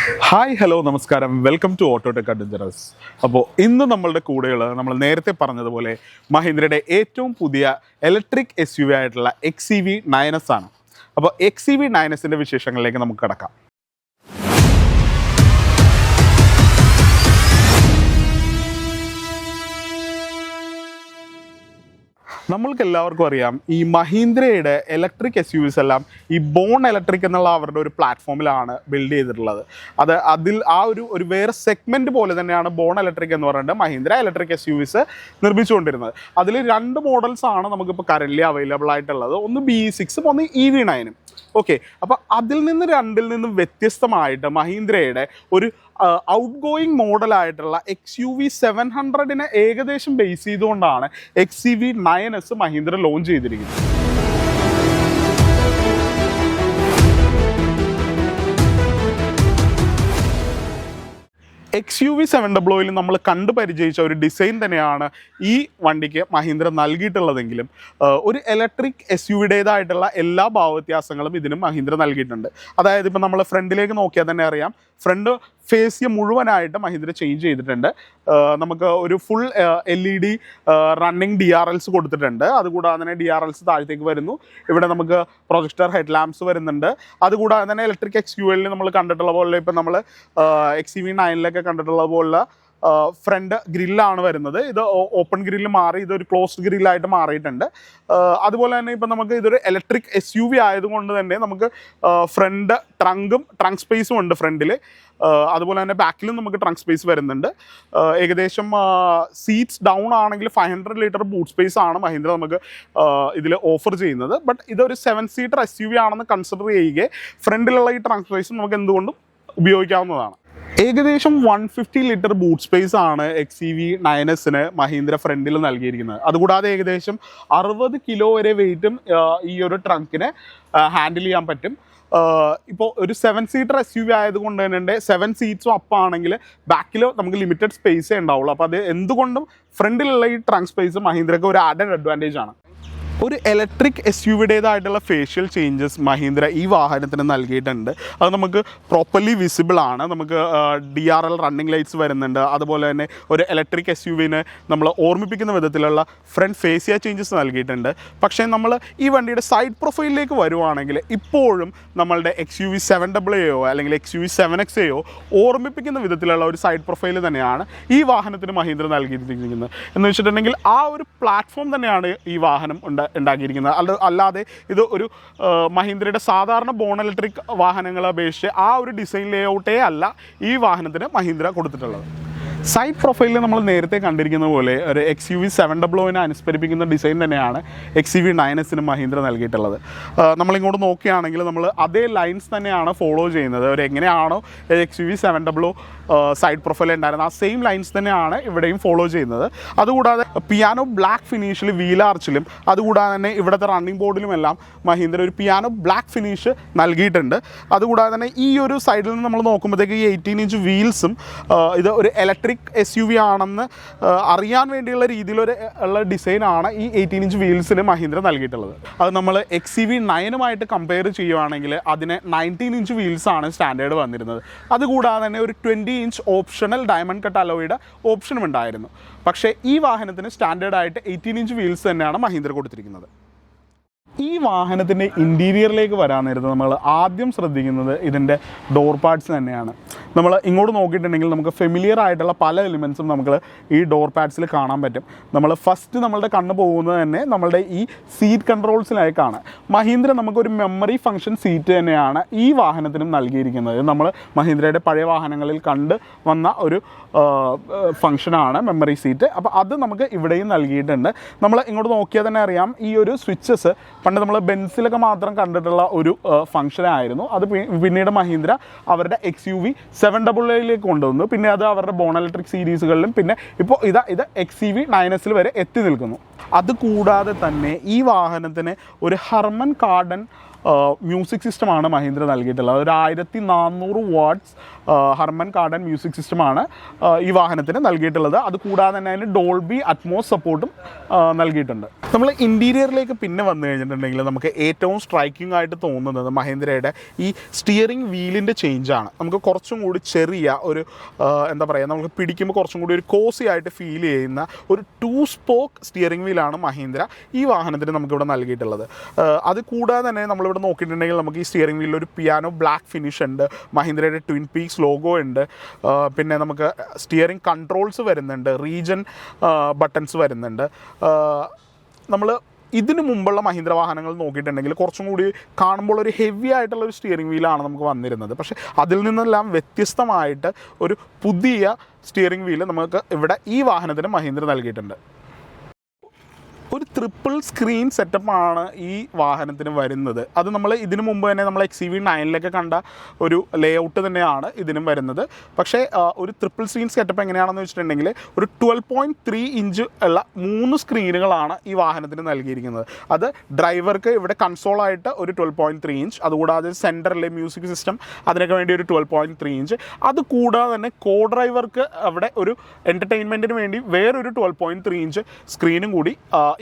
Hi hello നമസ്കാരം, welcome to Autotech adventurous. അപ്പോൾ ഇന്ന് നമ്മളുടെ കൂടെയുള്ള നമ്മൾ നേരത്തെ പറഞ്ഞതുപോലെ മഹീന്ദ്രയുടെ ഏറ്റവും പുതിയ ഇലക്ട്രിക് SUV ആയിട്ടുള്ള XEV 9S ആണ്. അപ്പോൾ XEV 9Sൻ്റെ വിശേഷങ്ങളിലേക്ക് നമുക്ക് കടക്കാം. നമ്മൾക്ക് എല്ലാവർക്കും അറിയാം, ഈ മഹീന്ദ്രയുടെ ഇലക്ട്രിക് SUVs എല്ലാം ഈ ബോൺ ഇലക്ട്രിക് എന്നുള്ള അവരുടെ ഒരു പ്ലാറ്റ്ഫോമിലാണ് ബിൽഡ് ചെയ്തിട്ടുള്ളത്. അതിൽ ഒരു വേറെ സെഗ്മെൻറ്റ് പോലെ തന്നെയാണ് ബോൺ ഇലക്ട്രിക് എന്ന് പറഞ്ഞിട്ട് മഹീന്ദ്ര ഇലക്ട്രിക് SUVs നിർമ്മിച്ചുകൊണ്ടിരുന്നത്. അതിൽ രണ്ട് മോഡൽസ് ആണ് നമുക്കിപ്പോൾ കറൻറ്റ്ലി അവൈലബിൾ ആയിട്ടുള്ളത്. ഒന്ന് BE6 ഒന്ന് EV9. ഓക്കെ, അപ്പോൾ രണ്ടിൽ നിന്നും വ്യത്യസ്തമായിട്ട് മഹീന്ദ്രയുടെ ഒരു ഔട്ട് ഗോയിങ് മോഡലായിട്ടുള്ള XUV 700നെ ഏകദേശം ബേസ് ചെയ്തുകൊണ്ടാണ് XEV 9S മഹീന്ദ്ര ലോഞ്ച് ചെയ്തിരിക്കുന്നത്. XUV 700ൽ നമ്മൾ കണ്ടു പരിചയിച്ച ഒരു ഡിസൈൻ തന്നെയാണ് ഈ വണ്ടിക്ക് മഹീന്ദ്ര നൽകിയിട്ടുള്ളതെങ്കിലും ഒരു ഇലക്ട്രിക് SUVയുടേതായിട്ടുള്ള എല്ലാ ഭാവവ്യത്യാസങ്ങളും ഇതിനും മഹീന്ദ്ര നൽകിയിട്ടുണ്ട്. അതായത് ഇപ്പോൾ നമ്മൾ ഫ്രണ്ടിലേക്ക് നോക്കിയാൽ തന്നെ അറിയാം, ഫ്രണ്ട് ഫേസ് മുഴുവനായിട്ട് മഹീന്ദ്ര ചേഞ്ച് ചെയ്തിട്ടുണ്ട്. നമുക്ക് ഒരു ഫുൾ LED റണ്ണിങ് DRLs കൊടുത്തിട്ടുണ്ട്. അതുകൂടാതെ തന്നെ DRLs താഴത്തേക്ക് വരുന്നു. ഇവിടെ നമുക്ക് പ്രൊജക്ടർ ഹെഡ് ലാംപ്സ് വരുന്നുണ്ട്. അതുകൂടാതെ തന്നെ ഇലക്ട്രിക് XUVയിൽ നമ്മൾ കണ്ടിട്ടുള്ള പോലെ ഇപ്പം നമ്മൾ XEV 9ലൊക്കെ കണ്ടിട്ടുള്ള പോലുള്ള ഫ്രണ്ട് ഗ്രില്ലാണ് വരുന്നത്. ഇത് ഓപ്പൺ ഗ്രില്ല് മാറി ഇതൊരു ക്ലോസ്ഡ് ഗ്രില്ലായിട്ട് മാറിയിട്ടുണ്ട്. അതുപോലെ തന്നെ ഇപ്പം നമുക്ക് ഇതൊരു ഇലക്ട്രിക് SUV ആയതുകൊണ്ട് തന്നെ നമുക്ക് ഫ്രണ്ട് ട്രങ്ക് സ്പേസും ഉണ്ട് ഫ്രണ്ടിൽ. അതുപോലെ തന്നെ ബാക്കിലും നമുക്ക് ട്രങ്ക് സ്പേസ് വരുന്നുണ്ട്. ഏകദേശം സീറ്റ്സ് ഡൗൺ ആണെങ്കിൽ 500 ലിറ്റർ ബൂട്ട് സ്പേസ് ആണ് മഹീന്ദ്ര നമുക്ക് ഇതിൽ ഓഫർ ചെയ്യുന്നത്. ബട്ട് ഇതൊരു 7 സീറ്റർ SUV ആണെന്ന് കൺസിഡർ ചെയ്യുക ഫ്രണ്ടിലുള്ള ഈ ട്രങ്ക് സ്പേസ് നമുക്ക് എന്തുകൊണ്ടും ഉപയോഗിക്കാവുന്നതാണ്. ഏകദേശം 150 ലിറ്റർ ബൂട്ട് സ്പേസ് ആണ് XEV 9Sന് മഹീന്ദ്ര ഫ്രണ്ടിൽ നൽകിയിരിക്കുന്നത്. അതുകൂടാതെ ഏകദേശം 60 കിലോ വരെ വെയിറ്റും ഈ ഒരു ട്രങ്കിനെ ഹാൻഡിൽ ചെയ്യാൻ പറ്റും. ഇപ്പോൾ ഒരു 7 സീറ്റർ SUV ആയതുകൊണ്ട് തന്നെ 7 സീറ്റ്സും അപ്പാണെങ്കിൽ ബാക്കിൽ നമുക്ക് ലിമിറ്റഡ് സ്പേസേ ഉണ്ടാവുള്ളൂ. അപ്പോൾ അത് എന്തുകൊണ്ടും ഫ്രണ്ടിലുള്ള ഈ ട്രങ്ക് സ്പേസ് മഹീന്ദ്രക്ക് ഒരു ആഡഡ് അഡ്വാൻറ്റേജ് ആണ്. ഒരു ഇലക്ട്രിക് SUVയുടേതായിട്ടുള്ള ഫേഷ്യൽ ചേഞ്ചസ് മഹീന്ദ്ര ഈ വാഹനത്തിന് നൽകിയിട്ടുണ്ട്. അത് നമുക്ക് പ്രോപ്പർലി വിസിബിൾ ആണ്. നമുക്ക് DRL റണ്ണിങ് ലൈറ്റ്സ് വരുന്നുണ്ട്. അതുപോലെ തന്നെ ഒരു ഇലക്ട്രിക് SUVനെ നമ്മൾ ഓർമ്മിപ്പിക്കുന്ന വിധത്തിലുള്ള ഫ്രണ്ട് ഫേസിയ ചേഞ്ചസ് നൽകിയിട്ടുണ്ട്. പക്ഷേ നമ്മൾ ഈ വണ്ടിയുടെ സൈഡ് പ്രൊഫൈലിലേക്ക് വരുവാണെങ്കിൽ ഇപ്പോഴും നമ്മളുടെ XUV 7AA അല്ലെങ്കിൽ XUV 7XAയോ ഓർമ്മിപ്പിക്കുന്ന വിധത്തിലുള്ള ഒരു സൈഡ് പ്രൊഫൈൽ തന്നെയാണ് ഈ വാഹനത്തിന് മഹീന്ദ്ര നൽകിയിരിക്കുന്നത്. എന്ന് വെച്ചിട്ടുണ്ടെങ്കിൽ ആ ഒരു പ്ലാറ്റ്ഫോം തന്നെയാണ് ഈ വാഹനം ഉണ്ടാക്കിയിരിക്കുന്നത്. അല്ലാതെ ഇത് ഒരു മഹീന്ദ്രയുടെ സാധാരണ ബോൺ ഇലക്ട്രിക് വാഹനങ്ങളെ അപേക്ഷിച്ച് ആ ഒരു ഡിസൈൻ ലേഔട്ടേ അല്ല ഈ വാഹനത്തിന് മഹീന്ദ്ര കൊടുത്തിട്ടുള്ളത്. സൈഡ് പ്രൊഫൈലിൽ നമ്മൾ നേരത്തെ കണ്ടിരിക്കുന്ന പോലെ ഒരു XUV 700നെ അനുസ്മരിപ്പിക്കുന്ന ഡിസൈൻ തന്നെയാണ് XEV 9Sന് മഹീന്ദ്ര നൽകിയിട്ടുള്ളത്. നമ്മളിങ്ങോട്ട് നോക്കുകയാണെങ്കിൽ നമ്മൾ അതേ ലൈൻസ് തന്നെയാണ് ഫോളോ ചെയ്യുന്നത്. ഒരു എങ്ങനെയാണോ XUV 700 സൈഡ് പ്രൊഫൈൽ ഉണ്ടായിരുന്നത് ആ സെയിം ലൈൻസ് തന്നെയാണ് ഇവിടെയും ഫോളോ ചെയ്യുന്നത്. അതുകൂടാതെ പിയാനോ ബ്ലാക്ക് ഫിനിഷിൽ വീൽ ആർച്ചിലും അതുകൂടാതെ തന്നെ ഇവിടുത്തെ റണ്ണിങ് ബോർഡിലുമെല്ലാം മഹീന്ദ്ര ഒരു പിയാനോ ബ്ലാക്ക് ഫിനിഷ് നൽകിയിട്ടുണ്ട്. അതുകൂടാതെ തന്നെ ഈ ഒരു സൈഡിൽ നിന്ന് നമ്മൾ നോക്കുമ്പോഴത്തേക്ക് ഈ 18 ഇഞ്ച് വീൽസും ഇത് ഒരു ഇലക്ട്രിക് SUV ആണെന്ന് അറിയാൻ വേണ്ടിയുള്ള രീതിയിലുള്ള ഡിസൈനാണ് ഈ 18 ഇഞ്ച് വീൽസിന് മഹീന്ദ്ര നൽകിയിട്ടുള്ളത്. അത് നമ്മൾ XEV 9ഉമായിട്ട് കമ്പയർ ചെയ്യുകയാണെങ്കിൽ അതിന് 19 ഇഞ്ച് വീൽസാണ് സ്റ്റാൻഡേർഡ് വന്നിരുന്നത്. അതുകൂടാതെ തന്നെ ഒരു 20 ഇഞ്ച് ഓപ്ഷണൽ ഡയമണ്ട് കട്ട് അലോയുടെ ഓപ്ഷനും ഉണ്ടായിരുന്നു. പക്ഷേ ഈ വാഹനത്തിന് സ്റ്റാൻഡേർഡായിട്ട് 18 ഇഞ്ച് വീൽസ് തന്നെയാണ് മഹീന്ദ്ര കൊടുത്തിരിക്കുന്നത്. ഈ വാഹനത്തിൻ്റെ ഇൻറ്റീരിയറിലേക്ക് വരാൻ നേരത്ത് നമ്മൾ ആദ്യം ശ്രദ്ധിക്കുന്നത് ഇതിൻ്റെ ഡോർ പാഡ്സ് തന്നെയാണ്. നമ്മൾ ഇങ്ങോട്ട് നോക്കിയിട്ടുണ്ടെങ്കിൽ നമുക്ക് ഫെമിലിയർ ആയിട്ടുള്ള പല എലിമെൻസും നമുക്ക് ഈ ഡോർ പാഡ്സിൽ കാണാൻ പറ്റും. നമ്മൾ ഫസ്റ്റ് നമ്മളുടെ കണ്ണ് പോകുന്നത് തന്നെ നമ്മളുടെ ഈ സീറ്റ് കൺട്രോൾസിലേക്കാണ്. മഹീന്ദ്ര നമുക്കൊരു മെമ്മറി ഫംഗ്ഷൻ സീറ്റ് തന്നെയാണ് ഈ വാഹനത്തിനും നൽകിയിരിക്കുന്നത്. നമ്മൾ മഹീന്ദ്രയുടെ പഴയ വാഹനങ്ങളിൽ കണ്ട് വന്ന ഒരു ഫംഗ്ഷനാണ് മെമ്മറി സീറ്റ്. അപ്പോൾ അത് നമുക്ക് ഇവിടെയും നൽകിയിട്ടുണ്ട്. നമ്മൾ ഇങ്ങോട്ട് നോക്കിയാൽ തന്നെ അറിയാം, ഈ ഒരു സ്വിച്ചസ് പണ്ട് നമ്മൾ ബെൻസിലൊക്കെ മാത്രം കണ്ടിട്ടുള്ള ഒരു ഫംഗ്ഷനായിരുന്നു. അത് പിന്നീട് മഹീന്ദ്ര അവരുടെ XUV 7AA കൊണ്ടുവന്നു. പിന്നെ അത് അവരുടെ ബോൺ ഇലക്ട്രിക് സീരീസുകളിലും പിന്നെ ഇപ്പോൾ ഇത് XEV 9Sൽ വരെ എത്തി നിൽക്കുന്നു. അതുകൂടാതെ തന്നെ ഈ വാഹനത്തിന് ഒരു ഹർമൻ കാർഡൻ മ്യൂസിക് സിസ്റ്റമാണ് മഹീന്ദ്ര നൽകിയിട്ടുള്ളത്. ഒരു 1400 വാട്ട്സ് ഹർമൻ കാർഡൻ മ്യൂസിക് സിസ്റ്റമാണ് ഈ വാഹനത്തിന് നൽകിയിട്ടുള്ളത്. അതുകൂടാതെ തന്നെ അതിന് ഡോൾബി അറ്റ്മോസ് സപ്പോർട്ടും നൽകിയിട്ടുണ്ട്. നമ്മൾ ഇൻറ്റീരിയറിലേക്ക് പിന്നെ വന്നു കഴിഞ്ഞിട്ടുണ്ടെങ്കിൽ നമുക്ക് ഏറ്റവും സ്ട്രൈക്കിംഗ് ആയിട്ട് തോന്നുന്നത് മഹീന്ദ്രയുടെ ഈ സ്റ്റിയറിംഗ് വീലിൻ്റെ ചേഞ്ചാണ്. നമുക്ക് കുറച്ചും കൂടി ചെറിയ ഒരു എന്താ പറയുക, നമുക്ക് പിടിക്കുമ്പോൾ കുറച്ചും കൂടി ഒരു കോസി ആയിട്ട് ഫീൽ ചെയ്യുന്ന ഒരു 2 സ്പോക്ക് സ്റ്റിയറിംഗ് വീലാണ് മഹീന്ദ്ര ഈ വാഹനത്തിന് നമുക്കിവിടെ നൽകിയിട്ടുള്ളത്. അത് കൂടാതെ തന്നെ നമ്മളിവിടെ നോക്കിയിട്ടുണ്ടെങ്കിൽ നമുക്ക് ഈ സ്റ്റിയറിംഗ് വീലിൽ ഒരു പിയാനോ ബ്ലാക്ക് ഫിനിഷ് ഉണ്ട്, മഹീന്ദ്രയുടെ ട്വിൻ പീക്സ് ലോഗോ ഉണ്ട്, പിന്നെ നമുക്ക് സ്റ്റിയറിംഗ് കൺട്രോൾസ് വരുന്നുണ്ട്, റീജൻ ബട്ടൺസ് വരുന്നുണ്ട്. നമ്മൾ ഇതിനു മുമ്പുള്ള മഹീന്ദ്ര വാഹനങ്ങൾ നോക്കിയിട്ടുണ്ടെങ്കിൽ കുറച്ചും കൂടി കാണുമ്പോൾ ഒരു ഹെവി ആയിട്ടുള്ള ഒരു സ്റ്റിയറിംഗ് വീലാണ് നമുക്ക് വന്നിരുന്നത്. പക്ഷേ അതിൽ നിന്നെല്ലാം വ്യത്യസ്തമായിട്ട് ഒരു പുതിയ സ്റ്റിയറിംഗ് വീല് നമുക്ക് ഇവിടെ ഈ വാഹനത്തിന് മഹീന്ദ്ര നൽകിയിട്ടുണ്ട്. ഒരു ട്രിപ്പിൾ സ്ക്രീൻ സെറ്റപ്പാണ് ഈ വാഹനത്തിന് വരുന്നത്. അത് നമ്മൾ ഇതിനു മുമ്പ് തന്നെ നമ്മൾ XUV9 കണ്ട ഒരു ലേ ഔട്ട് തന്നെയാണ് ഇതിനും വരുന്നത്. പക്ഷേ ഒരു ട്രിപ്പിൾ സ്ക്രീൻ സെറ്റപ്പ് എങ്ങനെയാണെന്ന് വെച്ചിട്ടുണ്ടെങ്കിൽ ഒരു 12.3 ഇഞ്ച് ഉള്ള 3 സ്ക്രീനുകളാണ് ഈ വാഹനത്തിന് നൽകിയിരിക്കുന്നത്. അത് ഡ്രൈവർക്ക് ഇവിടെ കൺസോളായിട്ട് ഒരു 12.3 ഇഞ്ച്, അതുകൂടാതെ സെൻറ്ററിലെ മ്യൂസിക് സിസ്റ്റം അതിനൊക്കെ വേണ്ടി ഒരു 12.3 ഇഞ്ച്, അതുകൂടാതെ തന്നെ കോ ഡ്രൈവർക്ക് അവിടെ ഒരു എൻ്റർടൈൻമെൻറ്റിന് വേണ്ടി വേറൊരു 12.3 ഇഞ്ച് സ്ക്രീനും കൂടി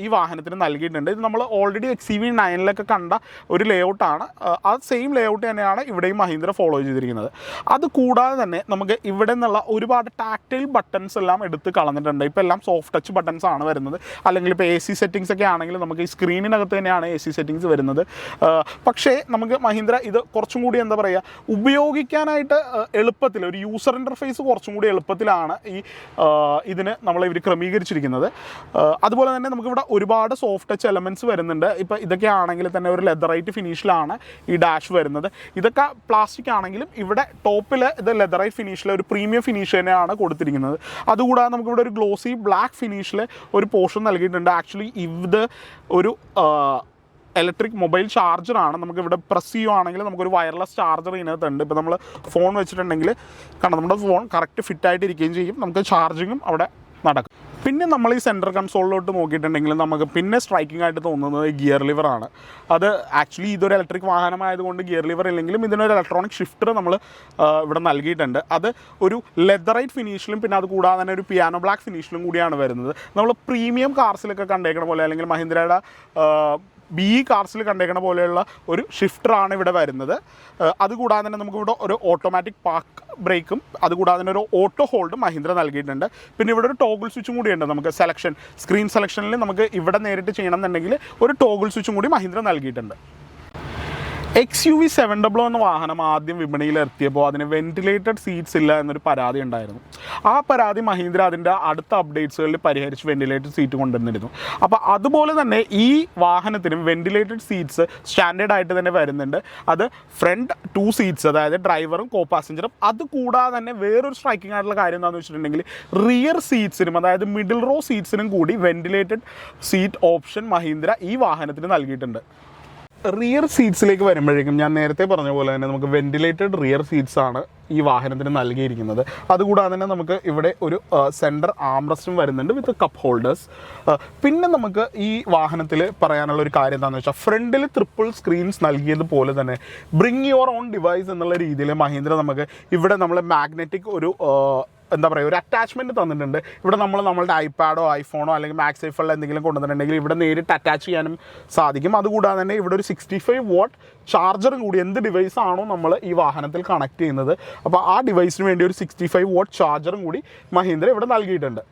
ഈ വാഹനത്തിന് നൽകിയിട്ടുണ്ട്. ഇത് നമ്മൾ ഓൾറെഡി XUV9 കണ്ട ഒരു ലേ ഔട്ടാണ്. ആ സെയിം ലേ ഔട്ട് തന്നെയാണ് ഇവിടെയും മഹീന്ദ്ര ഫോളോ ചെയ്തിരിക്കുന്നത്. അതുകൂടാതെ തന്നെ നമുക്ക് ഇവിടെ നിന്നുള്ള ഒരുപാട് ടാക്ടൈൽ ബട്ടൺസ് എല്ലാം എടുത്ത് കളഞ്ഞിട്ടുണ്ട്. ഇപ്പോൾ എല്ലാം സോഫ്റ്റ് ടച്ച് ബട്ടൺസ് ആണ് വരുന്നത്. അല്ലെങ്കിൽ ഇപ്പോൾ AC സെറ്റിങ്സ് ഒക്കെ ആണെങ്കിൽ നമുക്ക് ഈ സ്ക്രീനിനകത്ത് തന്നെയാണ് AC സെറ്റിങ്സ് വരുന്നത്. പക്ഷേ നമുക്ക് മഹീന്ദ്ര ഇത് കുറച്ചും കൂടി എന്താ പറയുക, ഉപയോഗിക്കാനായിട്ട് എളുപ്പത്തിൽ ഒരു യൂസർ ഇൻ്റർഫേസ് കുറച്ചും കൂടി എളുപ്പത്തിലാണ് ഇതിന് ഇവർ ക്രമീകരിച്ചിരിക്കുന്നത്. അതുപോലെ തന്നെ നമുക്കിവിടെ ഒരുപാട് സോഫ്റ്റ് ടച്ച് എലമെൻറ്റ്സ് വരുന്നുണ്ട്. ഇപ്പോൾ ഇതൊക്കെ ആണെങ്കിൽ തന്നെ ഒരു ലെതറൈറ്റ് ഫിനിഷിലാണ് ഈ ഡാഷ് വരുന്നത്. ഇതൊക്കെ പ്ലാസ്റ്റിക് ആണെങ്കിലും ഇവിടെ ടോപ്പിൽ ഇത് ലെതറൈറ്റ് ഫിനിഷിൽ ഒരു പ്രീമിയം ഫിനിഷ് തന്നെയാണ് കൊടുത്തിരിക്കുന്നത്. അതുകൂടാതെ നമുക്കിവിടെ ഒരു ഗ്ലോസി ബ്ലാക്ക് ഫിനിഷിൽ ഒരു പോർഷൻ നൽകിയിട്ടുണ്ട്. ആക്ച്വലി ഇത് ഒരു ഇലക്ട്രിക് മൊബൈൽ ചാർജറാണ്. നമുക്കിവിടെ പ്രസ് ചെയ്യുവാണെങ്കിൽ നമുക്കൊരു വയർലെസ് ചാർജർ ഇതിനകത്തുണ്ട്. ഇപ്പോൾ നമ്മൾ ഫോൺ വെച്ചിട്ടുണ്ടെങ്കിൽ കാരണം നമ്മുടെ ഫോൺ കറക്റ്റ് ഫിറ്റായിട്ടിരിക്കുകയും ചെയ്യും, നമുക്ക് ചാർജിങ്ങും അവിടെ നടക്കും. പിന്നെ നമ്മൾ ഈ സെൻറ്റർ കൺസോളിലോട്ട് നോക്കിയിട്ടുണ്ടെങ്കിൽ നമുക്ക് പിന്നെ സ്ട്രൈക്കിംഗ് ആയിട്ട് തോന്നുന്നത് ഗിയർ ലിവറാണ്. അത് ആക്ച്വലി ഇതൊരു ഇലക്ട്രിക് വാഹനമായതുകൊണ്ട് ഗിയർ ലിവർ ഇല്ലെങ്കിലും ഇതിനൊരു ഇലക്ട്രോണിക് ഷിഫ്റ്റർ നമ്മൾ ഇവിടെ നൽകിയിട്ടുണ്ട്. അത് ഒരു ലെതറൈറ്റ് ഫിനിഷിലും പിന്നെ അത് കൂടാതെ തന്നെ ഒരു പിയാനോ ബ്ലാക്ക് ഫിനിഷിലും കൂടിയാണ് വരുന്നത്. നമ്മൾ പ്രീമിയം കാർസിലൊക്കെ കണ്ടേക്കണ പോലെ അല്ലെങ്കിൽ മഹീന്ദ്രയുടെ BE കാർസിൽ കണ്ടേക്കണ പോലെയുള്ള ഒരു ഷിഫ്റ്ററാണ് ഇവിടെ വരുന്നത്. അതുകൂടാതെ തന്നെ നമുക്കിവിടെ ഒരു ഓട്ടോമാറ്റിക് പാർക്ക് ബ്രേക്കും അതുകൂടാതെ തന്നെ ഒരു ഓട്ടോ ഹോൾഡും മഹീന്ദ്ര നൽകിയിട്ടുണ്ട്. പിന്നെ ഇവിടെ ഒരു ടോഗിൾ സ്വിച്ചും കൂടിയുണ്ട്. നമുക്ക് സ്ക്രീൻ സെലക്ഷനിൽ നമുക്ക് ഇവിടെ നേരിട്ട് ചെയ്യണമെന്നുണ്ടെങ്കിൽ ഒരു ടോഗിൾ സ്വിച്ചും കൂടി മഹീന്ദ്ര നൽകിയിട്ടുണ്ട്. XUV700 എന്ന വാഹനം ആദ്യം വിപണിയിൽ എത്തിയപ്പോൾ അതിന് വെന്റിലേറ്റഡ് സീറ്റ്സ് ഇല്ല എന്നൊരു പരാതി ഉണ്ടായിരുന്നു. ആ പരാതി മഹീന്ദ്ര അതിൻ്റെ അടുത്ത അപ്ഡേറ്റ്സുകളിൽ പരിഹരിച്ച് വെന്റിലേറ്റഡ് സീറ്റ് കൊണ്ടുവന്നിരുന്നു. അപ്പോൾ അതുപോലെ തന്നെ ഈ വാഹനത്തിനും വെന്റിലേറ്റഡ് സീറ്റ്സ് സ്റ്റാൻഡേർഡ് ആയിട്ട് തന്നെ വരുന്നുണ്ട്. അത് ഫ്രണ്ട് 2 സീറ്റ്സ്, അതായത് ഡ്രൈവറും കോ പാസഞ്ചറും. അതുകൂടാതെ തന്നെ വേറൊരു സ്ട്രൈക്കിംഗ് ആയിട്ടുള്ള കാര്യം എന്താണെന്ന് വെച്ചിട്ടുണ്ടെങ്കിൽ റിയർ സീറ്റ്സിനും അതായത് മിഡിൽ റോ സീറ്റ്സിനും കൂടി വെന്റിലേറ്റഡ് സീറ്റ് ഓപ്ഷൻ മഹീന്ദ്ര ഈ വാഹനത്തിന് നൽകിയിട്ടുണ്ട്. റിയർ സീറ്റ്സിലേക്ക് വരുമ്പോഴേക്കും ഞാൻ നേരത്തെ പറഞ്ഞ പോലെ തന്നെ നമുക്ക് വെന്റിലേറ്റഡ് റിയർ സീറ്റ്സ് ആണ് ഈ വാഹനത്തിന് നൽകിയിരിക്കുന്നത്. അതുകൂടാതെ തന്നെ നമുക്ക് ഇവിടെ ഒരു സെൻറ്റർ ആംറസ്റ്റും വരുന്നുണ്ട് വിത്ത് കപ്പ് ഹോൾഡേഴ്സ്. പിന്നെ നമുക്ക് ഈ വാഹനത്തിൽ പറയാനുള്ള ഒരു കാര്യം എന്താണെന്ന് വെച്ചാൽ ഫ്രണ്ടിൽ ട്രിപ്പിൾ സ്ക്രീൻസ് നൽകിയതുപോലെ തന്നെ ബ്രിങ് യുവർ ഓൺ ഡിവൈസ് എന്നുള്ള രീതിയിൽ മഹീന്ദ്ര നമുക്ക് ഇവിടെ നമ്മൾ മാഗ്നറ്റിക് ഒരു എന്താ പറയുക ഒരു അറ്റാച്ച്മെൻറ്റ് തന്നിട്ടുണ്ട്. ഇവിടെ നമ്മളുടെ ഐപാഡോ ഐഫോണോ അല്ലെങ്കിൽ മാക്സൈഫിളോ എന്തെങ്കിലും കൊണ്ടുവന്നിട്ടുണ്ടെങ്കിൽ ഇവിടെ നേരിട്ട് അറ്റാച്ച് ചെയ്യാനും സാധിക്കും. അതുകൂടാതെ തന്നെ ഇവിടെ ഒരു 65 വാട്ട് ചാർജറും കൂടി എന്ത് ഡിവൈസാണോ നമ്മൾ ഈ വാഹനത്തിൽ കണക്ട് ചെയ്യുന്നത് അപ്പോൾ ആ ഡിവൈസിന് വേണ്ടി ഒരു 65 വാട്ട് ചാർജറും കൂടി മഹീന്ദ്ര ഇവിടെ നൽകിയിട്ടുണ്ട്.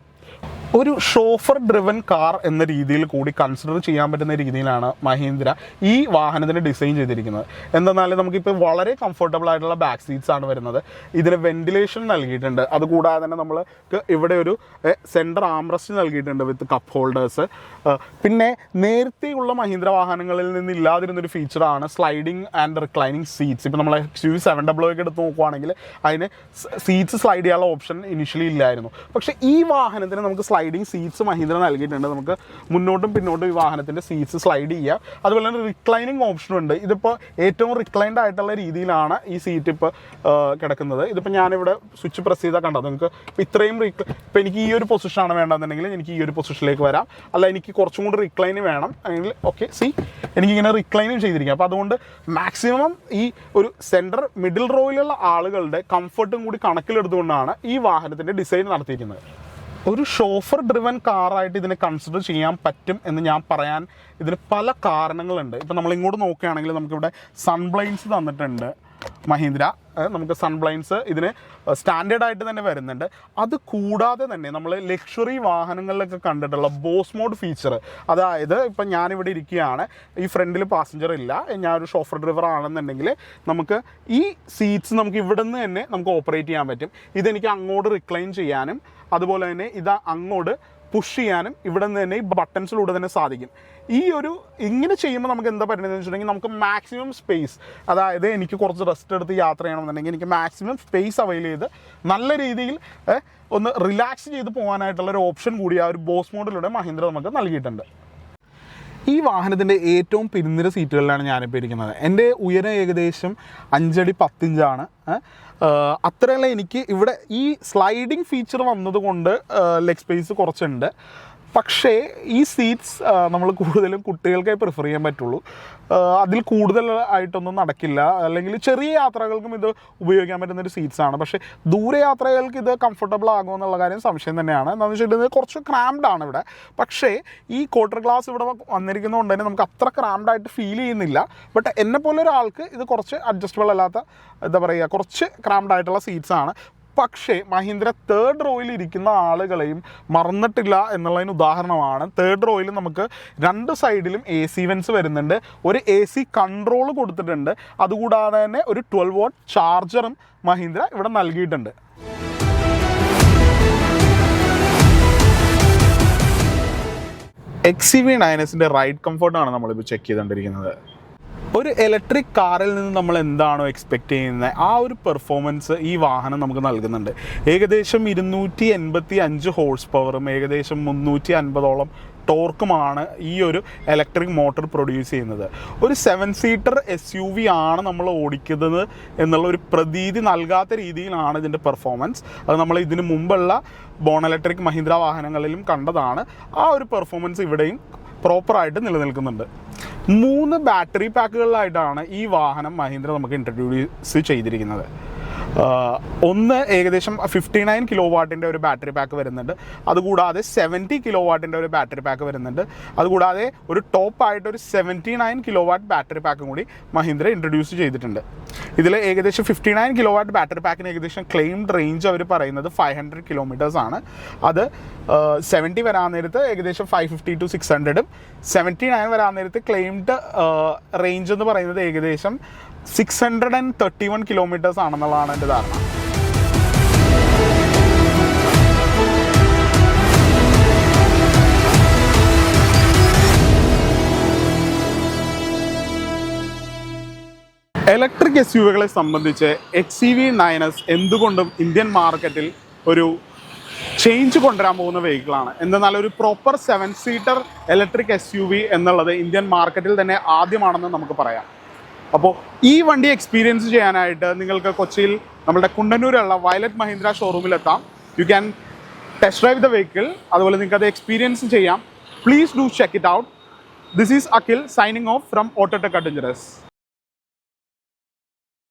ഒരു ഷോഫർ ഡ്രിവൻ കാർ എന്ന രീതിയിൽ കൂടി കൺസിഡർ ചെയ്യാൻ പറ്റുന്ന രീതിയിലാണ് മഹീന്ദ്ര ഈ വാഹനത്തിന് ഡിസൈൻ ചെയ്തിരിക്കുന്നത്. എന്തെന്നാൽ നമുക്കിപ്പോൾ വളരെ കംഫർട്ടബിൾ ആയിട്ടുള്ള ബാക്ക് സീറ്റ്സ് ആണ് വരുന്നത്. ഇതിന് വെന്റിലേഷൻ നൽകിയിട്ടുണ്ട്. അതുകൂടാതെ തന്നെ നമ്മൾക്ക് ഇവിടെ ഒരു സെൻറ്റർ ആംറസ്റ്റ് നൽകിയിട്ടുണ്ട് വിത്ത് കപ്പ് ഹോൾഡേഴ്സ്. പിന്നെ നേരത്തെയുള്ള മഹീന്ദ്ര വാഹനങ്ങളിൽ നിന്ന് ഇല്ലാതിരുന്നൊരു ഫീച്ചറാണ് സ്ലൈഡിങ് ആൻഡ് റിക്ലൈനിങ് സീറ്റ്സ്. ഇപ്പോൾ നമ്മൾ XUV700 ഒക്കെ എടുത്ത് നോക്കുവാണെങ്കിൽ അതിന് സീറ്റ്സ് സ്ലൈഡ് ചെയ്യാനുള്ള ഓപ്ഷൻ ഇനിഷ്യലി ഇല്ലായിരുന്നു. പക്ഷേ ഈ വാഹനത്തിന് നമുക്ക് സ്ലൈഡിങ് സീറ്റ്സ് മഹീന്ദ്ര നൽകിയിട്ടുണ്ട്. നമുക്ക് മുന്നോട്ടും പിന്നോട്ടും ഈ വാഹനത്തിൻ്റെ സീറ്റ്സ് സ്ലൈഡ് ചെയ്യാം. അതുപോലെ തന്നെ റിക്ലൈനിങ് ഓപ്ഷനും ഉണ്ട്. ഇതിപ്പോൾ ഏറ്റവും റിക്ലൈൻഡ് ആയിട്ടുള്ള രീതിയിലാണ് ഈ സീറ്റ് ഇപ്പോൾ കിടക്കുന്നത്. ഇതിപ്പോൾ ഞാനിവിടെ സ്വിച്ച് പ്രസ് ചെയ്താൽ കണ്ടോ നിങ്ങൾക്ക് ഇപ്പോൾ ഇത്രയും ഇപ്പോൾ എനിക്ക് ഈ ഒരു പൊസിഷനാണ് വേണ്ടതെന്നുണ്ടെങ്കിൽ എനിക്ക് ഈ ഒരു പൊസിഷനിലേക്ക് വരാം. അല്ല എനിക്ക് കുറച്ചും കൂടി റിക്ലൈന് വേണം അല്ലെങ്കിൽ ഓക്കെ എനിക്കിങ്ങനെ റിക്ലൈനും ചെയ്തിരിക്കാം. അപ്പോൾ അതുകൊണ്ട് മാക്സിമം ഈ ഒരു സെൻറ്റർ മിഡിൽ റോയിലുള്ള ആളുകളുടെ കംഫർട്ടും കൂടി കണക്കിലെടുത്തുകൊണ്ടാണ് ഈ വാഹനത്തിൻ്റെ ഡിസൈൻ നടത്തിയിരിക്കുന്നത്. ഒരു ഷോഫർ ഡ്രിവൻ കാറായിട്ട് ഇതിനെ കൺസിഡർ ചെയ്യാൻ പറ്റും എന്ന് ഞാൻ പറയാൻ ഇതിന് പല കാരണങ്ങളുണ്ട്. ഇപ്പോൾ നമ്മൾ ഇങ്ങോട്ട് നോക്കുകയാണെങ്കിൽ നമുക്കിവിടെ സൺബ്ലൈൻസ് തന്നിട്ടുണ്ട് മഹീന്ദ്ര. നമുക്ക് സൺബ്ലൈൻസ് ഇതിന് സ്റ്റാൻഡേർഡ് ആയിട്ട് തന്നെ വരുന്നുണ്ട്. അത് കൂടാതെ തന്നെ നമ്മൾ ലക്ഷറി വാഹനങ്ങളിലൊക്കെ കണ്ടിട്ടുള്ള ബോസ് മോഡ് ഫീച്ചർ, അതായത് ഇപ്പം ഞാനിവിടെ ഇരിക്കുകയാണ്, ഈ ഫ്രണ്ടിൽ പാസഞ്ചർ ഇല്ല, ഞാനൊരു ഷോഫർ ഡ്രൈവർ ആണെന്നുണ്ടെങ്കിൽ നമുക്ക് ഈ സീറ്റ്സ് നമുക്ക് ഇവിടെ നിന്ന് തന്നെ നമുക്ക് ഓപ്പറേറ്റ് ചെയ്യാൻ പറ്റും. ഇതെനിക്ക് അങ്ങോട്ട് റിക്ലൈൻ ചെയ്യാനും അതുപോലെ തന്നെ ഇത് അങ്ങോട്ട് പുഷ് ചെയ്യാനും ഇവിടെ നിന്ന് തന്നെ ഈ ബട്ടൺസിലൂടെ തന്നെ സാധിക്കും. ഇങ്ങനെ ചെയ്യുമ്പോൾ നമുക്ക് എന്താ പറ്റുന്നതെന്ന് വെച്ചിട്ടുണ്ടെങ്കിൽ നമുക്ക് മാക്സിമം സ്പേസ്, അതായത് എനിക്ക് കുറച്ച് റെസ്റ്റ് എടുത്ത് യാത്ര ചെയ്യണമെന്നുണ്ടെങ്കിൽ എനിക്ക് മാക്സിമം സ്പേസ് അവൈൽ ചെയ്ത് നല്ല രീതിയിൽ ഒന്ന് റിലാക്സ് ചെയ്ത് പോകാനായിട്ടുള്ള ഒരു ഓപ്ഷൻ കൂടി ആ ഒരു ബോസ് മോഡിലൂടെ മഹീന്ദ്ര നമുക്ക് നൽകിയിട്ടുണ്ട്. ഈ വാഹനത്തിൻ്റെ ഏറ്റവും പിന്നിര സീറ്റുകളിലാണ് ഞാനിപ്പോൾ ഇരിക്കുന്നത്. എൻ്റെ ഉയരം ഏകദേശം 5 അടി 10 ഇഞ്ചാണ്. അത്രയല്ല, എനിക്ക് ഇവിടെ ഈ സ്ലൈഡിങ് ഫീച്ചർ വന്നതുകൊണ്ട് ലെഗ് സ്പേസ് കുറച്ചുണ്ട്. പക്ഷേ ഈ സീറ്റ്സ് നമ്മൾ കൂടുതലും കുട്ടികൾക്കായി പ്രിഫർ ചെയ്യാൻ പറ്റുള്ളൂ. അതിൽ കൂടുതലായിട്ടൊന്നും നടക്കില്ല. അല്ലെങ്കിൽ ചെറിയ യാത്രകൾക്കും ഇത് ഉപയോഗിക്കാൻ പറ്റുന്നൊരു സീറ്റ്സാണ്. പക്ഷേ ദൂരയാത്രകൾക്ക് ഇത് കംഫർട്ടബിൾ ആകുമെന്നുള്ള കാര്യം സംശയം തന്നെയാണ്. എന്താണെന്ന് വെച്ചിട്ടുണ്ടെങ്കിൽ കുറച്ച് ക്രാംഡ് ആണ് ഇവിടെ. പക്ഷേ ഈ ക്വാർട്ടർ ഗ്ലാസ് ഇവിടെ വന്നിരിക്കുന്നതുകൊണ്ട് തന്നെ നമുക്ക് അത്ര ക്രാംഡായിട്ട് ഫീൽ ചെയ്യുന്നില്ല. ബട്ട് എന്നെപ്പോലെ ഒരാൾക്ക് ഇത് കുറച്ച് അഡ്ജസ്റ്റബിൾ അല്ലാത്ത, എന്താ പറയുക, കുറച്ച് ക്രാംഡ് ആയിട്ടുള്ള സീറ്റ്സാണ്. പക്ഷേ മഹീന്ദ്ര തേർഡ് റോയിൽ ഇരിക്കുന്ന ആളുകളെയും മറന്നിട്ടില്ല എന്നുള്ളതിന് ഉദാഹരണമാണ്. തേർഡ് റോയിൽ നമുക്ക് 2 സൈഡിലും AC വെൻസ് വരുന്നുണ്ട്. ഒരു AC കൺട്രോൾ കൊടുത്തിട്ടുണ്ട്. അതുകൂടാതെ തന്നെ ഒരു 12 വാട്ട് ചാർജറും മഹീന്ദ്ര ഇവിടെ നൽകിയിട്ടുണ്ട്. XCV9Sൻ്റെ റൈഡ് കംഫർട്ടാണ് നമ്മളിപ്പോൾ ചെക്ക് ചെയ്തുകൊണ്ടിരിക്കുന്നത്. ഒരു ഇലക്ട്രിക് കാറിൽ നിന്ന് നമ്മൾ എന്താണോ എക്സ്പെക്റ്റ് ചെയ്യുന്നത് ആ ഒരു പെർഫോമൻസ് ഈ വാഹനം നമുക്ക് നൽകുന്നുണ്ട്. ഏകദേശം 285 ഹോഴ്സ് പവറും ഏകദേശം 350ഓളം ടോർക്കുമാണ് ഈ ഒരു ഇലക്ട്രിക് മോട്ടോർ പ്രൊഡ്യൂസ് ചെയ്യുന്നത്. ഒരു 7 സീറ്റർ SUV ആണ് നമ്മൾ ഓടിക്കുന്നത് എന്നുള്ള ഒരു പ്രതീതി നൽകാത്ത രീതിയിലാണ് ഇതിൻ്റെ പെർഫോമൻസ്. അത് നമ്മൾ ഇതിന് മുമ്പുള്ള ബോൺ ഇലക്ട്രിക് മഹീന്ദ്ര വാഹനങ്ങളിലും കണ്ടതാണ്. ആ ഒരു പെർഫോമൻസ് ഇവിടെയും പ്രോപ്പറായിട്ട് നിലനിൽക്കുന്നുണ്ട്. 3 ബാറ്ററി പാക്കുകളിലായിട്ടാണ് ഈ വാഹനം മഹീന്ദ്ര നമുക്ക് ഇൻട്രൊഡ്യൂസ് ചെയ്തിരിക്കുന്നത്. ഒന്ന് ഏകദേശം 59 കിലോ വാട്ടിൻ്റെ ഒരു ബാറ്ററി പാക്ക് വരുന്നുണ്ട്. അതുകൂടാതെ 70 കിലോ വാട്ടിൻ്റെ ഒരു ബാറ്ററി പാക്ക് വരുന്നുണ്ട്. അതുകൂടാതെ ഒരു ടോപ്പായിട്ട് ഒരു 79 കിലോ വാട്ട് ബാറ്ററി പാക്കും കൂടി മഹീന്ദ്ര ഇൻട്രൊഡ്യൂസ് ചെയ്തിട്ടുണ്ട്. ഇതിൽ ഏകദേശം 59 കിലോ വാട്ട് ബാറ്ററി പാക്കിന് ഏകദേശം ക്ലെയിംഡ് റേഞ്ച് അവർ പറയുന്നത് 500 കിലോമീറ്റേഴ്സ് ആണ്. അത് 70 വരാൻ നേരത്ത് ഏകദേശം 550 to 600ഉം 79 വരാൻ നേരത്ത് ക്ലെയിംഡ് റേഞ്ച് എന്ന് പറയുന്നത് ഏകദേശം 631 കിലോമീറ്റേഴ്സ് ആണെന്നുള്ളതാണ് എൻ്റെ ധാരണ. ഇലക്ട്രിക് SUVകളെ സംബന്ധിച്ച് XCV9S എന്തുകൊണ്ടും ഇന്ത്യൻ മാർക്കറ്റിൽ ഒരു ചേഞ്ച് കൊണ്ടുവരാൻ പോകുന്ന വെഹിക്കിളാണ്. എന്തെന്നാൽ ഒരു പ്രോപ്പർ 7 സീറ്റർ ഇലക്ട്രിക് SUV എന്നുള്ളത് ഇന്ത്യൻ മാർക്കറ്റിൽ തന്നെ ആദ്യമാണെന്ന് നമുക്ക് പറയാം. അപ്പോൾ ഈ വണ്ടി എക്സ്പീരിയൻസ് ചെയ്യാനായിട്ട് നിങ്ങൾക്ക് കൊച്ചിയിൽ നമ്മുടെ കുണ്ടന്നൂരുള്ള വയലറ്റ് മഹീന്ദ്ര ഷോറൂമിലെത്താം. You can test drive the vehicle. അതുപോലെ നിങ്ങൾക്ക് അത് എക്സ്പീരിയൻസ് ചെയ്യാം. Please do check it out. This is Akhil signing off from Autotech adventurous.